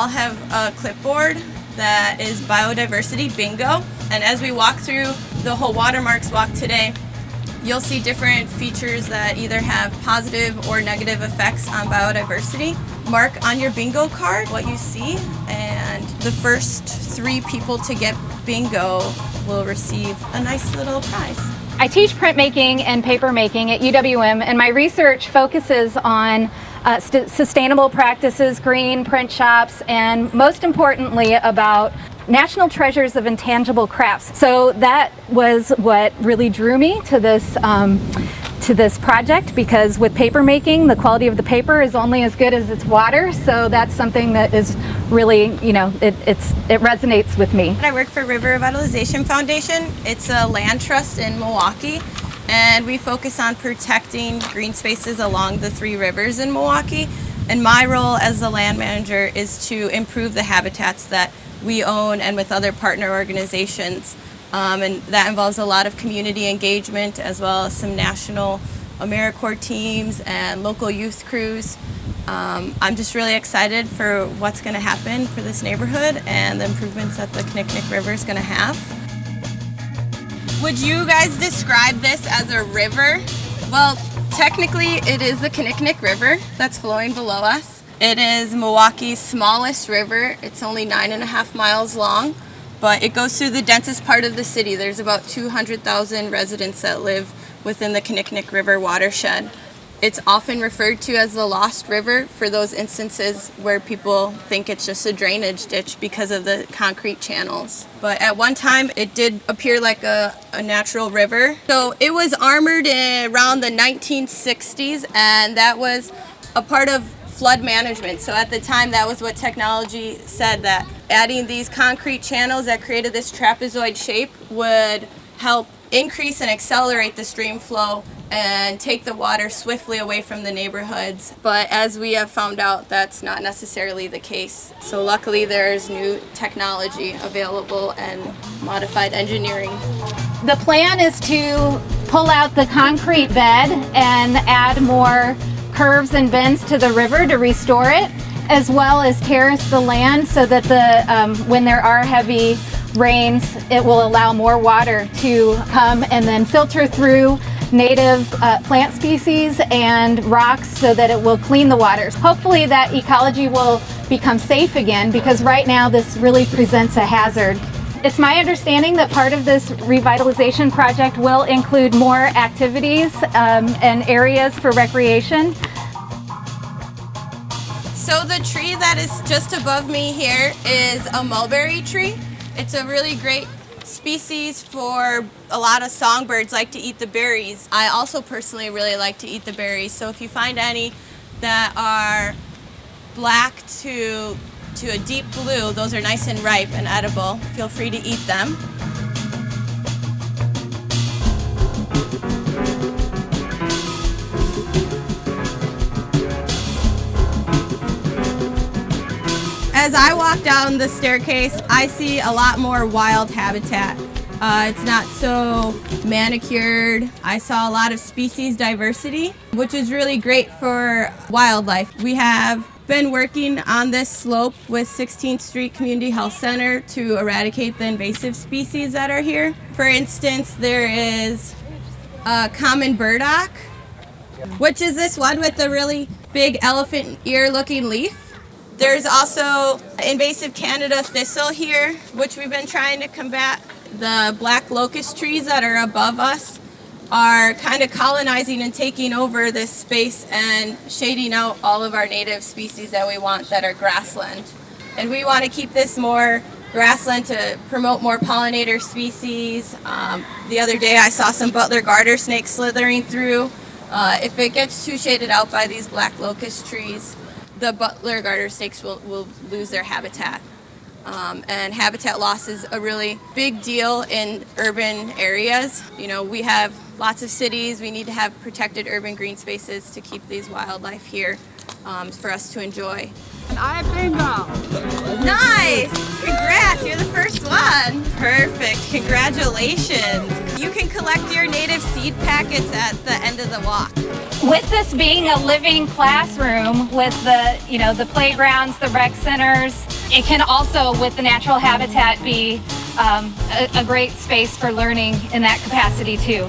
all have a clipboard that is Biodiversity Bingo. And as we walk through the whole WaterMarks walk today, you'll see different features that either have positive or negative effects on biodiversity. Mark on your bingo card what you see, and the first 3 people to get bingo will receive a nice little prize. I teach printmaking and papermaking at UWM, and my research focuses on sustainable practices, green print shops, and most importantly about national treasures of intangible crafts. So that was what really drew me to this project, because with papermaking, the quality of the paper is only as good as its water. So that's something that is really, it resonates with me. I work for River Revitalization Foundation. It's a land trust in Milwaukee, and we focus on protecting green spaces along the 3 rivers in Milwaukee. And my role as the land manager is to improve the habitats that we own and with other partner organizations. And that involves a lot of community engagement, as well as some national AmeriCorps teams and local youth crews. I'm just really excited for what's going to happen for this neighborhood and the improvements that the Meuininck River is going to have. Would you guys describe this as a river? Well, technically it is the Meuininck River that's flowing below us. It is Milwaukee's smallest river. It's only 9.5 miles long, but it goes through the densest part of the city. There's about 200,000 residents that live within the Meuininck River watershed. It's often referred to as the Lost River for those instances where people think it's just a drainage ditch because of the concrete channels. But at one time, it did appear like a natural river. So it was armored around the 1960s, and that was a part of flood management. So at the time, that was what technology said, that adding these concrete channels that created this trapezoid shape would help increase and accelerate the stream flow and take the water swiftly away from the neighborhoods. But as we have found out, that's not necessarily the case. So luckily there's new technology available and modified engineering. The plan is to pull out the concrete bed and add more curves and bends to the river to restore it, as well as terrace the land so that when there are heavy rains, it will allow more water to come and then filter through native plant species and rocks so that it will clean the waters. Hopefully that ecology will become safe again, because right now this really presents a hazard. It's my understanding that part of this revitalization project will include more activities and areas for recreation. So the tree that is just above me here is a mulberry tree. It's a really great species for a lot of songbirds like to eat the berries. I also personally really like to eat the berries. So if you find any that are black to a deep blue, those are nice and ripe and edible. Feel free to eat them. As I walk down the staircase, I see a lot more wild habitat. It's not so manicured. I saw a lot of species diversity, which is really great for wildlife. We have been working on this slope with 16th Street Community Health Center to eradicate the invasive species that are here. For instance, there is a common burdock, which is this one with the really big elephant ear looking leaf. There's also invasive Canada thistle here, which we've been trying to combat. The black locust trees that are above us are kind of colonizing and taking over this space and shading out all of our native species that we want that are grassland. And we want to keep this more grassland to promote more pollinator species. The other day I saw some butler garter snakes slithering through. If it gets too shaded out by these black locust trees, the butler garter snakes will lose their habitat. And habitat loss is a really big deal in urban areas. You know, we have lots of cities. We need to have protected urban green spaces to keep these wildlife here for us to enjoy. And I bingo. Nice! Congrats, you're the first one. Perfect, congratulations. You can collect your native seed packets at the end of the walk. With this being a living classroom with the playgrounds, the rec centers, it can also, with the natural habitat, be a great space for learning in that capacity too.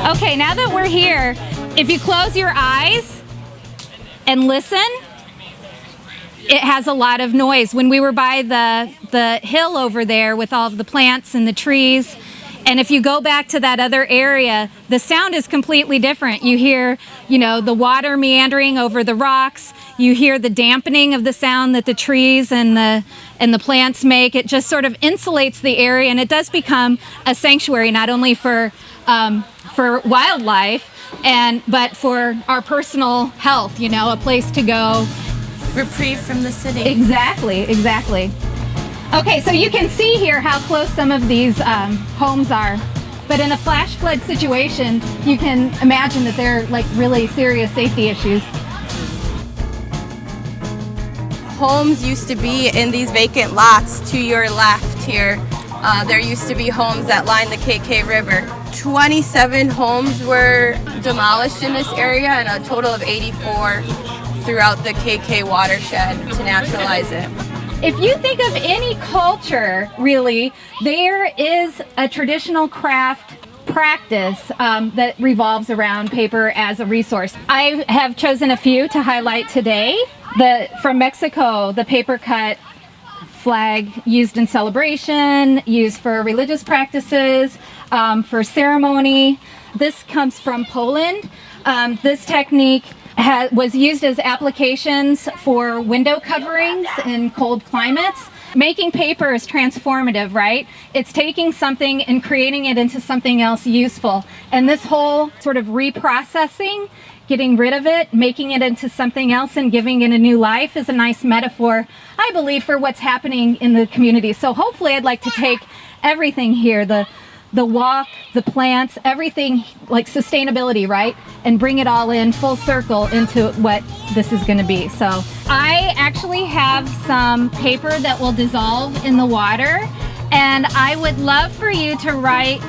Okay, now that we're here, if you close your eyes and listen, it has a lot of noise. When we were by the hill over there with all of the plants and the trees, and if you go back to that other area, the sound is completely different. You hear, the water meandering over the rocks. You hear the dampening of the sound that the trees and the plants make. It just sort of insulates the area, and it does become a sanctuary, not only for wildlife, but for our personal health, a place to go. Reprieve from the city. Exactly. Okay, so you can see here how close some of these homes are. But in a flash flood situation, you can imagine that they're like really serious safety issues. Homes used to be in these vacant lots to your left here. There used to be homes that lined the KK River. 27 homes were demolished in this area and a total of 84 throughout the KK watershed to naturalize it. If you think of any culture, really, there is a traditional craft practice that revolves around paper as a resource. I have chosen a few to highlight today. From Mexico, the paper cut flag used in celebration, used for religious practices, for ceremony. This comes from Poland. This technique was used as applications for window coverings in cold climates. Making paper is transformative, right? It's taking something and creating it into something else useful. And this whole sort of reprocessing, getting rid of it, making it into something else and giving it a new life is a nice metaphor, I believe, for what's happening in the community. So hopefully I'd like to take everything here, the walk, the plants, everything, like sustainability, right? And bring it all in full circle into what this is going to be. So I actually have some paper that will dissolve in the water, and I would love for you to write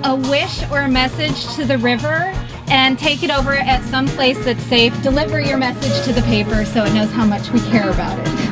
a wish or a message to the river and take it over at some place that's safe. Deliver your message to the paper so it knows how much we care about it.